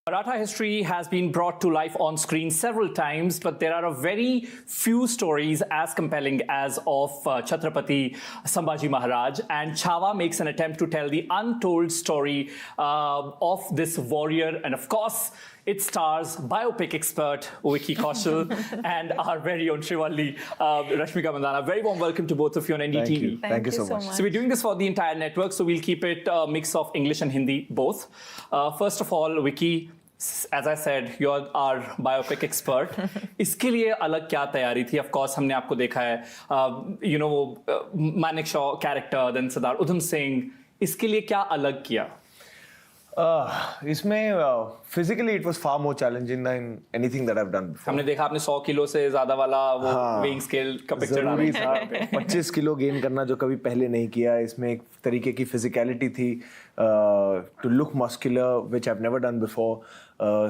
Maratha history has been brought to life on screen several times, but there are a very few stories as compelling as of Chhatrapati Sambhaji Maharaj. And Chhaava makes an attempt to tell the untold story of this warrior. And of course, it stars biopic expert Vicky Kaushal and our very own Shrivalli, Rashmika Mandanna. Very warm welcome to both of you on NDTV. Thank you so much. So we're doing this for the entire network, so we'll keep it a mix of English and Hindi, both. First of all, Vicky, as I said, you're our biopic expert. इसके लिए अलग क्या तैयारी थी? Of course, हमने आपको देखा है, Manik Shaw character, then Sardar Udham Singh. इसके लिए क्या अलग किया? इसमें physically it was far more challenging than anything that I've done before. हमने देखा आपने 100 किलो से ज़्यादा वाला वो weighing scale का picture डाला था. 25 किलो गेन करना जो कभी पहले नहीं किया. इसमें एक तरीके की physicality थी, to look muscular, which I've never done before.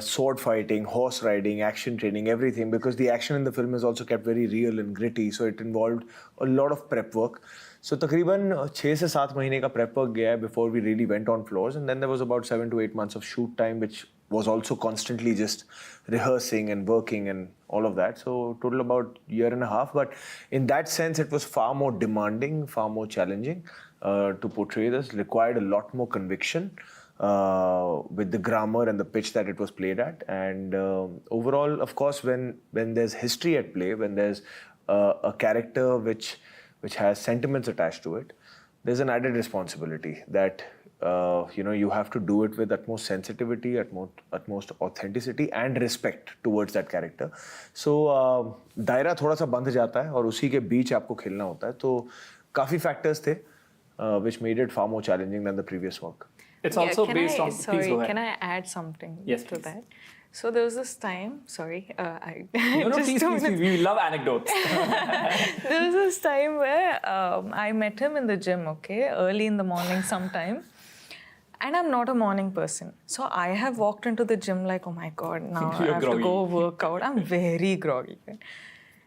Sword fighting, horse riding, action training, everything, because the action in the film is also kept very real and gritty, so it involved a lot of prep work. So तकरीबन 6 से 7 महीने का prep work गया before we really went on floors, and then there was about 7 to 8 months of shoot time, which was also constantly just rehearsing and working and all of that. So total about year and a half, but in that sense it was far more demanding, far more challenging to portray this. Required a lot more conviction with the grammar and the pitch that it was played at, and overall, of course, when there's history at play, when there's a character which has sentiments attached to it, there's an added responsibility that you have to do it with utmost sensitivity, utmost authenticity and respect towards that character. So दायरा थोड़ा सा बंध जाता है और उसी के बीच आपको खेलना होता है. तो काफी factors थे which made it far more challenging than the previous work. It's also based on. Sorry, please go ahead. can I add something Yes, to please. that? So there was this time. Sorry, I. No, just please. We love anecdotes. There was this time where I met him in the gym. Okay, early in the morning, sometime. And I'm not a morning person. So I have walked into the gym like, oh my God, now I have to go work out. I'm very groggy.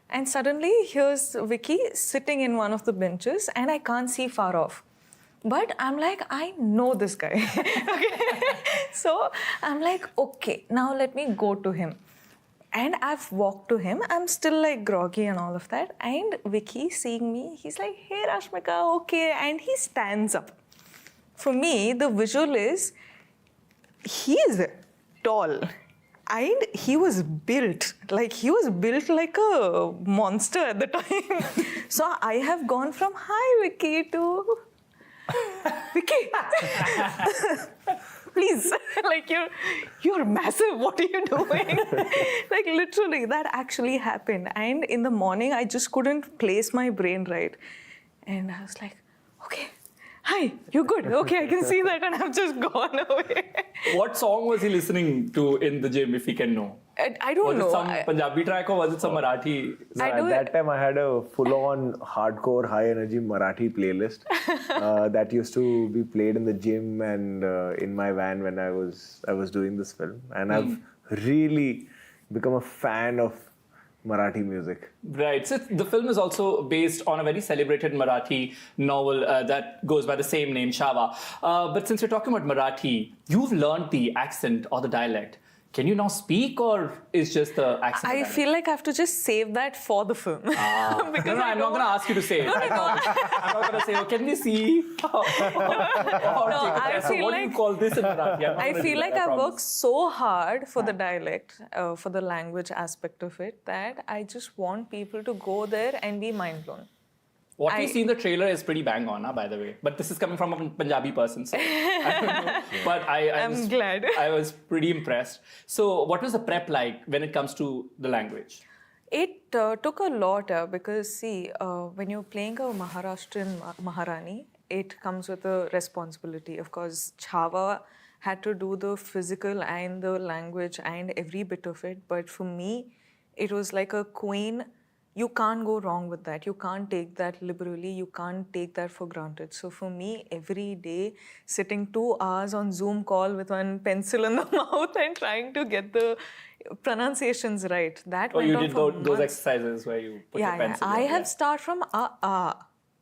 And suddenly, here's Vicky sitting in one of the benches and I can't see far off. But I'm like, I know this guy. Okay. So I'm like, okay, now let me go to him. And I've walked to him. I'm still like groggy and all of that. And Vicky seeing me, he's like, hey Rashmika, okay. And he stands up. For me, the visual is, he's tall. And he was built like a monster at the time. So I have gone from hi Vicky to Vicky. Please, like you're massive. What are you doing? Like literally, that actually happened. And in the morning, I just couldn't place my brain right. And I was like, okay. Hi, you good? Okay, I can see that, and I've just gone away. What song was he listening to in the gym, if he can know? I don't know. Was it some Punjabi track or was it some Marathi? So at that time, I had a full-on hardcore, high-energy Marathi playlist that used to be played in the gym and in my van when I was doing this film. And I've really become a fan of Marathi music. Right. So the film is also based on a very celebrated Marathi novel that goes by the same name, Chhaava. But since you're talking about Marathi, you've learned the accent or the dialect. Can you now speak, or is just the accent? I feel like I have to just save that for the film. Because I'm not going to ask you to say it. I'm not going to say, oh, can we see? I feel what do you call this in Marathi? I feel like I worked so hard for the dialect, for the language aspect of it, that I just want people to go there and be mind blown. What we see in the trailer is pretty bang on, by the way. But this is coming from a Punjabi person, so I don't know. But I'm glad. I was pretty impressed. So what was the prep like when it comes to the language? It took a lot because, see, when you're playing a Maharashtrian Maharani, it comes with a responsibility. Of course, Chhaava had to do the physical and the language and every bit of it. But for me, it was like a queen. You can't go wrong with that. You can't take that liberally. You can't take that for granted. So for me, every day, sitting 2 hours on Zoom call with one pencil in the mouth and trying to get the pronunciations right. That went on for those exercises where you put your pencil. I have started from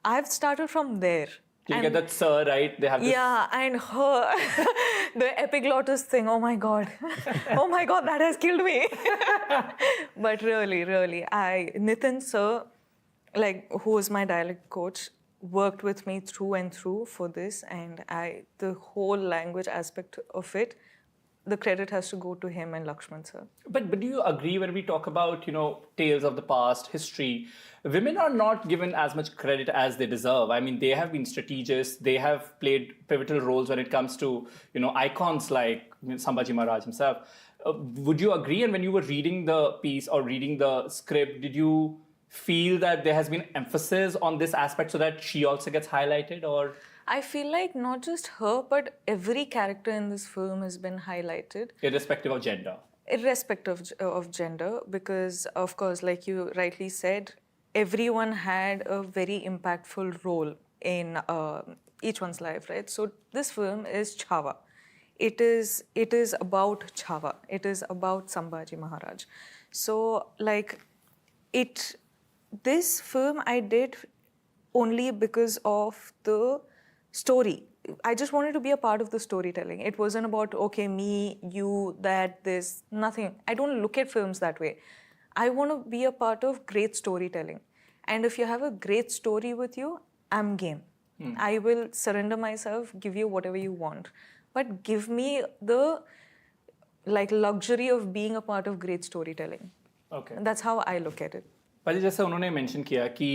I've started from there. You get that sir, right? They have this... Yeah, and her, the epiglottis thing, oh my God. Oh my God, that has killed me. But really, Nitin sir, like, who was my dialect coach, worked with me through and through for this, and the whole language aspect of it, the credit has to go to him and Lakshman sir. But do you agree when we talk about, tales of the past, history, women are not given as much credit as they deserve. I mean, they have been strategists. They have played pivotal roles when it comes to, icons like Sambhaji Maharaj himself. Would you agree? And when you were reading the piece or reading the script, did you feel that there has been emphasis on this aspect so that she also gets highlighted, or...? I feel like not just her, but every character in this film has been highlighted. Irrespective of gender. Irrespective of gender, because, of course, like you rightly said, everyone had a very impactful role in each one's life, right? So this film is Chhaava. It is about Chhaava. It is about Sambhaji Maharaj. So, like, this film I did only because of the story. I just wanted to be a part of the storytelling. It wasn't about, okay, me, you, that, this, nothing. I don't look at films that way. I want to be a part of great storytelling. And if you have a great story with you, I'm game. I will surrender myself, give you whatever you want. But give me the luxury of being a part of great storytelling. Okay. And that's how I look at it. पहले जैसे उन्होंने mention किया कि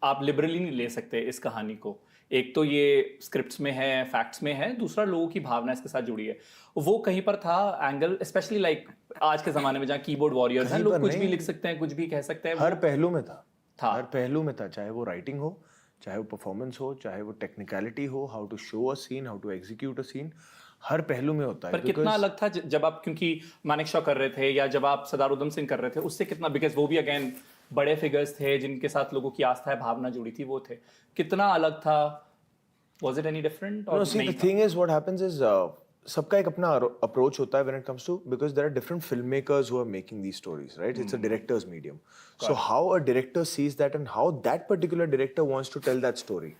आप liberally नहीं ले सकते इस कहानी को. एक तो ये स्क्रिप्ट्स में है, फैक्ट्स में है, दूसरा लोगों की भावना इसके साथ जुड़ी है. वो कहीं पर था एंगल, स्पेशली लाइक आज के ज़माने में जहाँ कीबोर्ड वॉरियर्स हैं, लोग कुछ भी लिख सकते हैं, कुछ भी कह सकते हैं. हर पहलू में था. हर पहलू में था, चाहे वो राइटिंग हो, चाहे वो परफॉर्मेंस हो, चाहे वो टेक्निकलिटी हो, how to show a scene, how to execute a scene, हर पहलू में होता है. पर कितना अलग था जब आप, क्योंकि मानिक शॉ कर रहे थे या जब आप सरदार उधम सिंह कर रहे थे, उससे कितना, बिकॉज वो भी अगेन बड़े फिगर्स थे जिनके साथ लोगों की आस्था है, भावना जुड़ी थी, वो थे. कितना अलग था? Was it any different? No, see, the thing is, what happens is, सबका एक अपना approach होता है when it comes to, because there are different filmmakers who are making these stories, right? It's a director's medium. So how a director sees that and how that particular director wants to tell that story.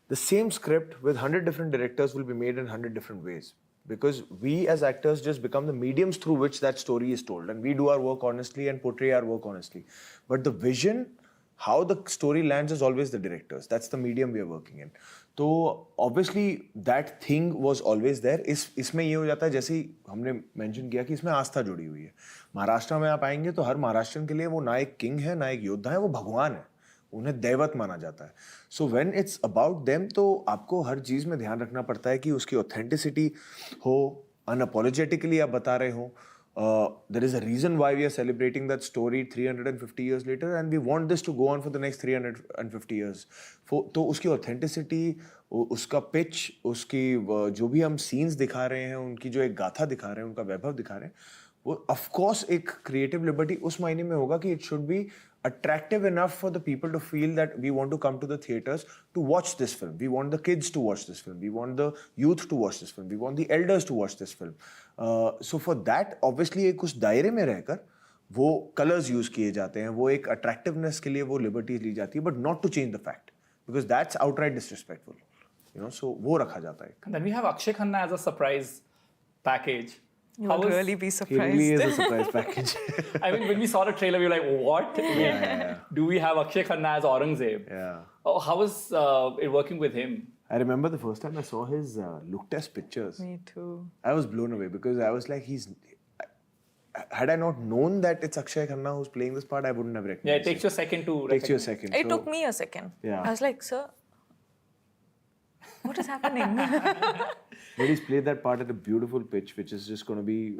The same script with 100 different directors will be made in 100 different ways. Because we as actors just become the mediums through which that story is told. And we do our work honestly and portray our work honestly. But the vision, how the story lands is always the directors. That's the medium we are working in. So obviously that thing was always there. इसमें ये हो जाता है, जैसे ही हमने mention किया कि इसमें आस्था जुड़ी हुई है. महाराष्ट्र में आप आएंगे तो हर महाराष्ट्रन के लिए वो ना एक किंग है, ना एक योद्धा है, वो भगवान है. उन्हें दैवत माना जाता है. So when it's about them, तो आपको हर चीज़ में ध्यान रखना पड़ता है कि उसकी ऑथेंटिसिटी हो, अनअपोलोजेटिकली आप बता रहे हो. There is a reason why we are celebrating that story 350 years later, and we want this to go on for the next 350 years. तो उसकी ऑथेंटिसिटी, उसका पिच, उसकी जो भी हम सीन्स दिखा रहे हैं, उनकी जो एक गाथा दिखा रहे हैं, उनका वैभव दिखा रहे हैं, वो ऑफ कोर्स एक क्रिएटिव लिबर्टी उस मायने में होगा कि it should be attractive enough for the people to feel that we want to come to the theaters to watch this film. We want the kids to watch this film. We want the youth to watch this film. We want the elders to watch this film. So for that, obviously एक उस दायरे में रहकर वो colors use किए जाते हैं, वो एक attractiveness के लिए वो liberties ली जाती है, but not to change the fact, because that's outright disrespectful. So वो रखा जाता है. And then we have Akshaye Khanna as a surprise package. You would really be surprised. It really is a surprise package. I mean, when we saw the trailer, we were like, what? Do we have Akshaye Khanna as Aurangzeb? Yeah. Oh, how was it working with him? I remember the first time I saw his look test pictures. Me too. I was blown away because I was like, had I not known that it's Akshaye Khanna who's playing this part, I wouldn't have recognized. Yeah, it takes you a second to recognize. Takes you a second. It took me a second. Yeah. I was like, sir, what is happening? But he's played that part at a beautiful pitch, which is just going to be...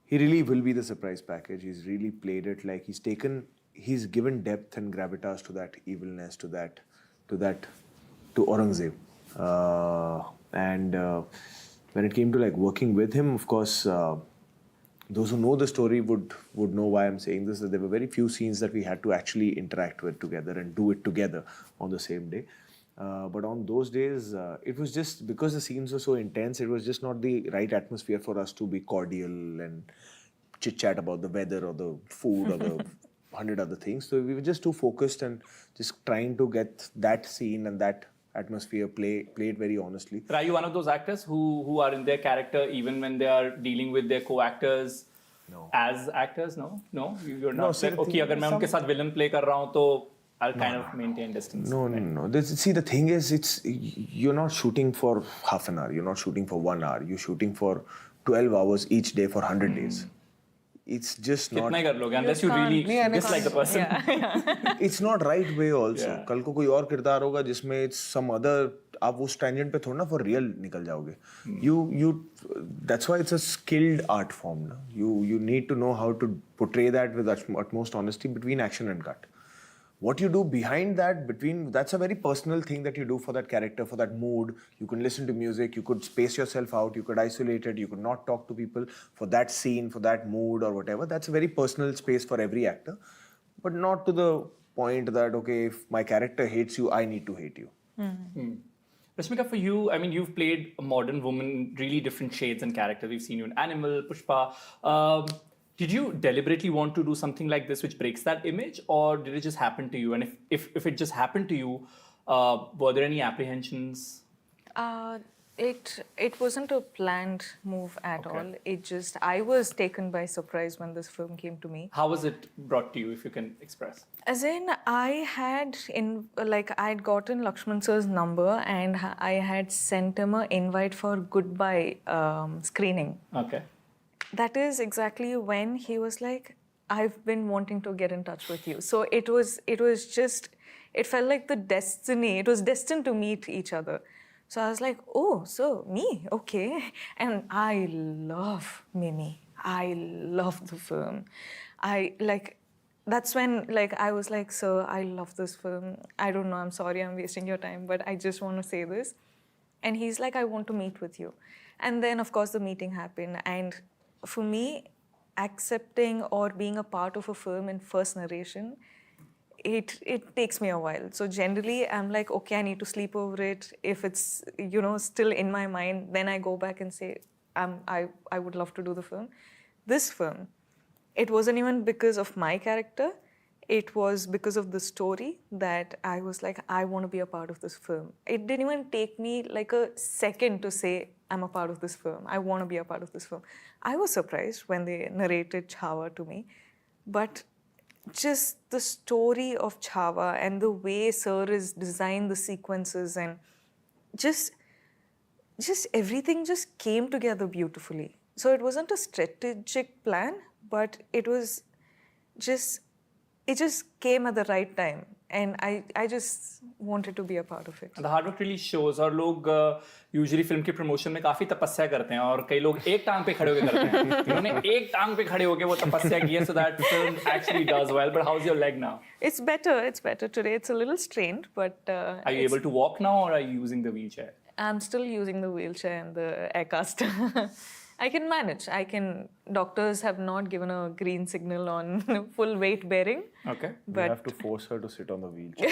he really will be the surprise package. He's really played it like he's given depth and gravitas to that evilness, to Aurangzeb. And when it came to like working with him, of course, those who know the story would know why I'm saying this, that there were very few scenes that we had to actually interact with together and do it together on the same day. But on those days, it was just, because the scenes were so intense, it was just not the right atmosphere for us to be cordial and chit-chat about the weather or the food or the 100 other things. So we were just too focused and just trying to get that scene and that atmosphere played very honestly. But are you one of those actors who are in their character even when they are dealing with their co-actors? No. As actors? No? You're No, not see, like, the okay, thing अगर is मैं उनके साथ villain play कर रहा हूँ तो I'll kind of maintain distance. No. See, the thing is, you're not shooting for half an hour. You're not shooting for 1 hour. You're shooting for 12 hours each day for 100 days. It's just not... कितना ही कर लोगे unless you really dislike the person. It's not right way also. Yeah. कल को कोई और किरदार होगा जिसमें it's some other... आप उस tangent पे थोड़ा ना for real निकल जाओगे. That's why it's a skilled art form. Na? You need to know how to portray that with utmost honesty between action and cut. What you do behind that, that's a very personal thing that you do for that character, for that mood. You can listen to music, you could space yourself out, you could isolate it, you could not talk to people for that scene, for that mood or whatever. That's a very personal space for every actor. But not to the point that, okay, if my character hates you, I need to hate you. Rashmika, for you, I mean, you've played a modern woman, really different shades and characters. We've seen you in Animal, Pushpa. Did you deliberately want to do something like this which breaks that image, or did it just happen to you? And if it just happened to you, were there any apprehensions? It wasn't a planned move at all. I was taken by surprise when this film came to me. How was it brought to you, if you can express? As in, I'd gotten Lakshman sir's number and I had sent him an invite for goodbye screening. Okay. That is exactly when he was like, I've been wanting to get in touch with you. So it felt like the destiny. It was destined to meet each other. So I was like, oh, so me, okay. And I love Mimi. I love the film. That's when I was like, sir, I love this film. I don't know, I'm sorry I'm wasting your time, but I just want to say this. And he's like, I want to meet with you. And then, of course, the meeting happened. And for me, accepting or being a part of a film in first narration, it takes me a while. So generally, I'm like, okay, I need to sleep over it. If it's, still in my mind, then I go back and say, I would love to do the film. This film, it wasn't even because of my character. It was because of the story that I was like, I want to be a part of this film. It didn't even take me like a second to say, I'm a part of this film. I want to be a part of this film. I was surprised when they narrated Chhaava to me. But just the story of Chhaava and the way Sir has designed the sequences and just everything just came together beautifully. So it wasn't a strategic plan, but it just came at the right time. And I just wanted to be a part of it. The hard work really shows. और लोग usually film के promotion में काफी तपस्या करते हैं और कई लोग एक टांग पे खड़े होके करते हैं. इन्होंने एक टांग पे खड़े होके वो तपस्या की है so that film actually does well. But how's your leg now? It's better today. It's a little strained, but... are you able to walk now or are you using the wheelchair? I'm still using the wheelchair and the air caster. I can manage. Doctors have not given a green signal on full weight bearing. Okay. But you have to force her to sit on the wheelchair.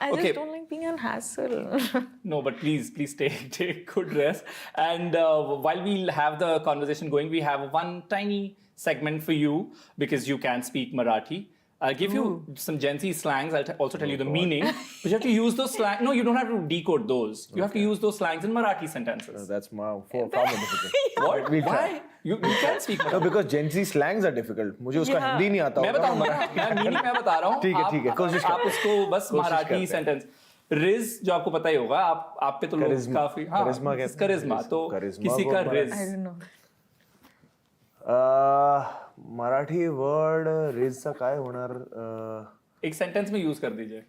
I just don't like being on hassle. No, but please take good rest. And while we'll have the conversation going, we have one tiny segment for you because you can speak Marathi. I'll give you some Gen Z slangs. I'll also tell you the meaning. But you have to use those slangs. No, you don't have to decode those. You have to use those slangs in Marathi sentences. That's far more difficult. What? Why? You can't speak Marathi. No, because Gen Z slangs are difficult. मुझे उसका हिंदी नहीं आता. मैं बताऊंगा. meaning मैं बता रहा हूँ. ठीक है. कोशिश आप उसको बस मराठी sentence. रिज जो आपको पता ही होगा. आप पे तो लोग काफी. करिश्मा. तो किसी का रिज. I don't know. Marathi word रिजचा काय होणार एक सेंटेंस में यूज कर दीजिए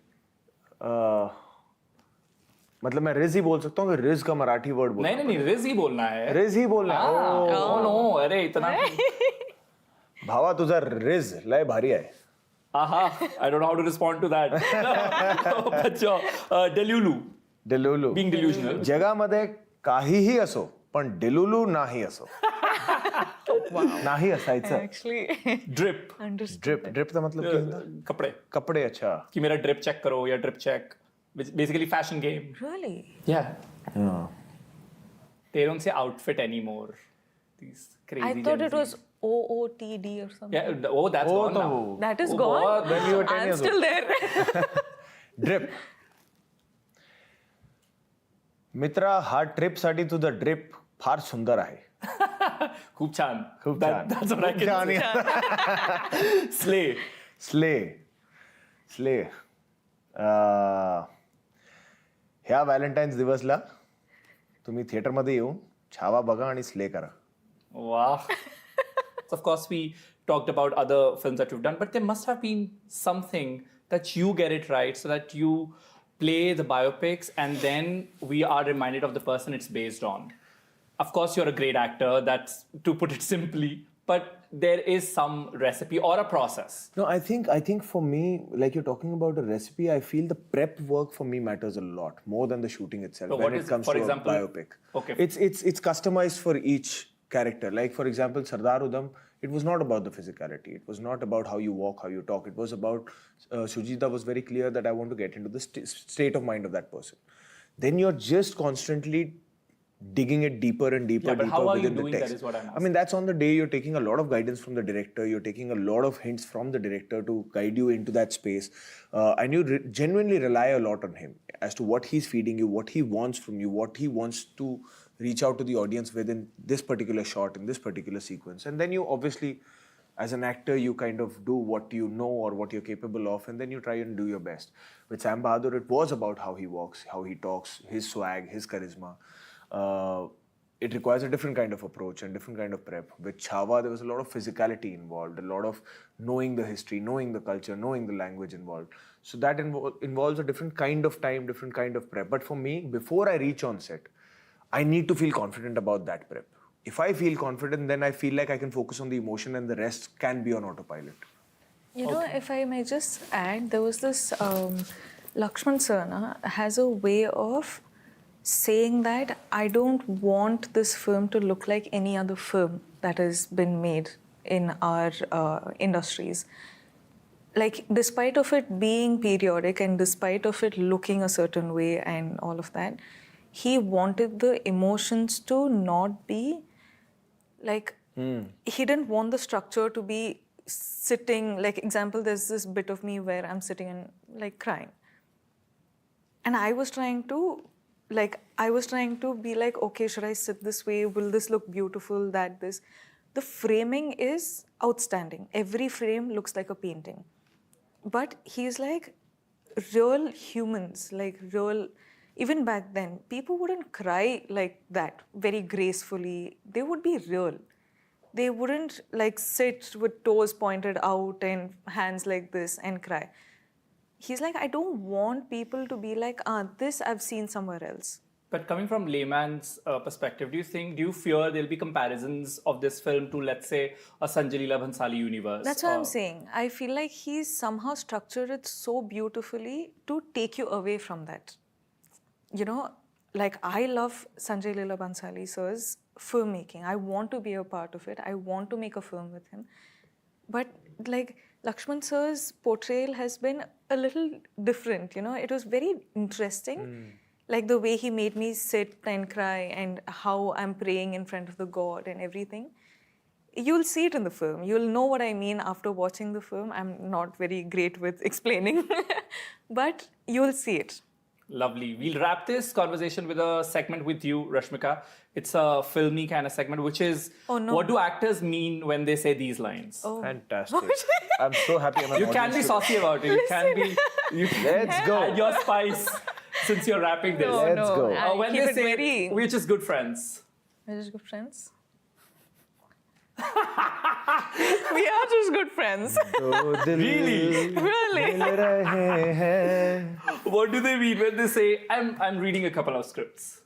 मतलब मैं रिज ही बोल सकता हूँ कि रिज का मराठी वर्ड बोल नहीं रिज ही बोलना है रिज ही बोलना है नो अरे इतना भावा तुझा रिज लय भारी आहे I don't know how to respond to that बच्चों डेलुलू being delusional जगामध्ये काहीही असो पण डेलुलू नाही असो नाही असायचं Actually, ड्रिप का मतलब क्या होता कपड़े अच्छा कि मेरा ड्रिप चेक करो या drip check basically fashion game really? yeah they don't say outfit anymore These crazy I thought Gen it was Zs. OOTD or something. Yeah, that's gone now. That is Oh, gone. बहुत. When you were 10 I'm years still old. there. Drip मित्रा हा ट्रिपसाठी तुझं drip फार सुंदर आहे. खूप छान. खूप That- छान. That's what I खूप can छान. say. Slay. स्ले ह्या व्हॅलेंटाईन्स दिवसला तुम्ही थिएटरमध्ये येऊन छावा बघा आणि स्ले करा. Wow. So of course, we talked about other films that you've done, but there must have been something that you get it right so that you play the biopics and then we are reminded of the person it's based on. Of course, you're a great actor, that's to put it simply, but there is some recipe or a process. No, I think for me, like you're talking about a recipe, I feel the prep work for me matters a lot more than the shooting itself. So when what it is, comes for to example- a biopic, Okay. it's customized for each character. Like for example, Sardar Udham, it was not about the physicality. It was not about how you walk, how you talk. It was about Sujita was very clear that I want to get into the state of mind of that person. Then you're just constantly digging it deeper and deeper, Yeah, but deeper how are you within the doing text. that is what I'm I mean, that's on the day you're taking a lot of guidance from the director. You're taking a lot of hints from the director to guide you into that space. And you genuinely rely a lot on him as to what he's feeding you, what he wants from you, what he wants to reach out to the audience within this particular shot, in this particular sequence. And then you obviously, as an actor, you kind of do what you know or what you're capable of, and then you try and do your best. With Sam Bahadur, it was about how he walks, how he talks, his swag, his charisma. It requires a different kind of approach and different kind of prep. With Chhaava, there was a lot of physicality involved, a lot of knowing the history, knowing the culture, knowing the language involved. So that involves a different kind of time, different kind of prep. But for me, before I reach on set, I need to feel confident about that prep. If I feel confident, then I feel like I can focus on the emotion and the rest can be on autopilot. You know, if I may just add, there was this Lakshman sir has a way of saying that I don't want this film to look like any other film that has been made in our industries. Like, despite of it being periodic and despite of it looking a certain way and all of that, he wanted the emotions to not be like, he didn't want the structure to be sitting, like example, there's this bit of me where I'm sitting and like crying. And I was trying to be like, okay, should I sit this way? Will this look beautiful? This. The framing is outstanding. Every frame looks like a painting. But he's like, real humans, like real, even back then, people wouldn't cry like that very gracefully. They would be real. They wouldn't like sit with toes pointed out and hands like this and cry. He's like, I don't want people to be like, this I've seen somewhere else. But coming from layman's perspective, do you fear there'll be comparisons of this film to, let's say, a Sanjay Leela Bhansali universe? That's what I'm saying. I feel like he's somehow structured it so beautifully to take you away from that. You know, like I love Sanjay Leela Bhansali sir's filmmaking. I want to be a part of it. I want to make a film with him. But like Lakshman sir's portrayal has been a little different, you know. It was very interesting. Like the way he made me sit and cry and how I'm praying in front of the God and everything. You'll see it in the film. You'll know what I mean after watching the film. I'm not very great with explaining, but you'll see it. Lovely. We'll wrap this conversation with a segment with you, Rashmika. It's a filmy kind of segment, which is, what do actors mean when they say these lines? Fantastic. I'm so happy. You can be saucy about it. You can be. Let's go. Add your spice since you're wrapping this. Let's go. When keep they it say, very... we're just good friends. We're just good friends? We are just good friends. Really? Really? What do they mean when they say, I'm reading a couple of scripts?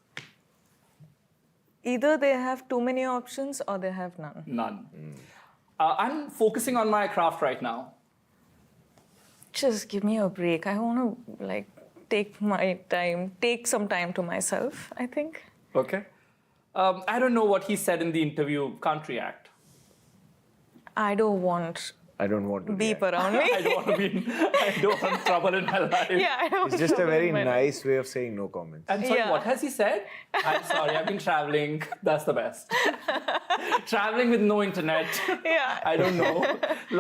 Either they have too many options or they have none. None. I'm focusing on my craft right now. Just give me a break. I want to like take my time, take some time to myself, I think. Okay. I don't know what he said in the interview. Can't react. I don't want I don't want to beep react. around me. I don't want trouble in my life. Yeah, I don't It's just a know very when- nice way of saying no comments. I'm sorry, Yeah. what has he said? I'm sorry, I've been traveling. That's the best. Traveling with no internet. Yeah. I don't know.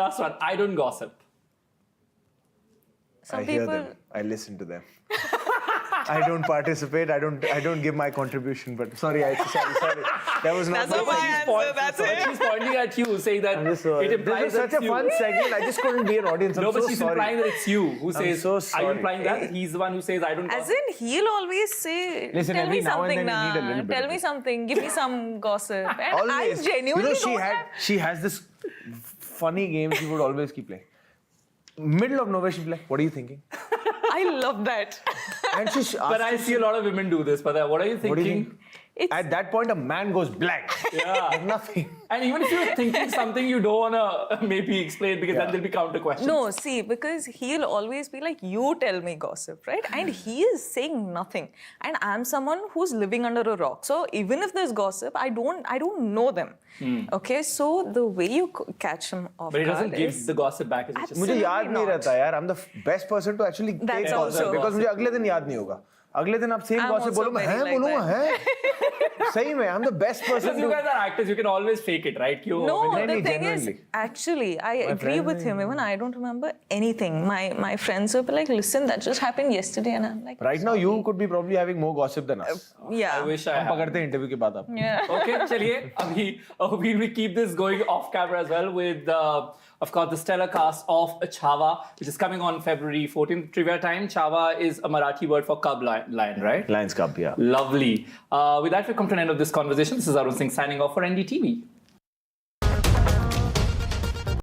Last one, I don't gossip. Some I hear people. them. I listen to them. I don't participate. I don't give my contribution. But sorry. That was not. That's not my answer. That's But it. she's pointing at you, saying that I'm just sorry. it implies This was that such a you. fun segment. I just couldn't be an audience. I'm No, but so she's sorry. implying that it's you who says. so Are you sorry. implying that he's the one who says I don't As gossip? in, he'll always say, Listen, tell every me now and something then you need a little bit tell of me it. something, give me some gossip. And Always. I genuinely don't have... She has this funny game she would always keep playing. Middle of nowhere, she'd be like, "What are you thinking?" I love that. And she But I see a lot of women do this. But what are you thinking? What do you think? It's, At that point, a man goes blank. Yeah. Like nothing. And even if you're thinking something you don't want to maybe explain because then there'll be counter questions. no, see, because he'll always be like, you tell me gossip, right? And he is saying nothing. And I'm someone who's living under a rock. So even if there's gossip, I don't know them. Okay, so the way you catch him off But he doesn't guard give is... the gossip back. It's just मुझे Absolutely याद नहीं not. रहता यार. I'm the best person to actually That's take also gossip because मुझे अगले दिन याद नहीं होगा. अगले दिन आप same I'm gossip also बोलो मैं very हैं like बोलूँगा that. हैं. सही में, I'm the best person because you to. guys are actors, you can always fake it, right? You, No, No, the no, thing is, genuinely. actually, I agree friend with him. Even I don't remember anything. My friends will be like, listen, that just happened yesterday. And I'm like, Right now, you could be probably having more gossip than us. yeah. I wish I हम had. पकड़ते हैं interview के बाद आप. Yeah. Okay, चलिए अभी we keep this going off camera as well with of course the stellar cast of Chhaava, which is coming on February 14th. Trivia time. Chhaava is a Marathi word for cub lion, right? Lions Cup, yeah. Lovely. With that, we come to an end of this conversation. This is Arun Singh signing off for NDTV.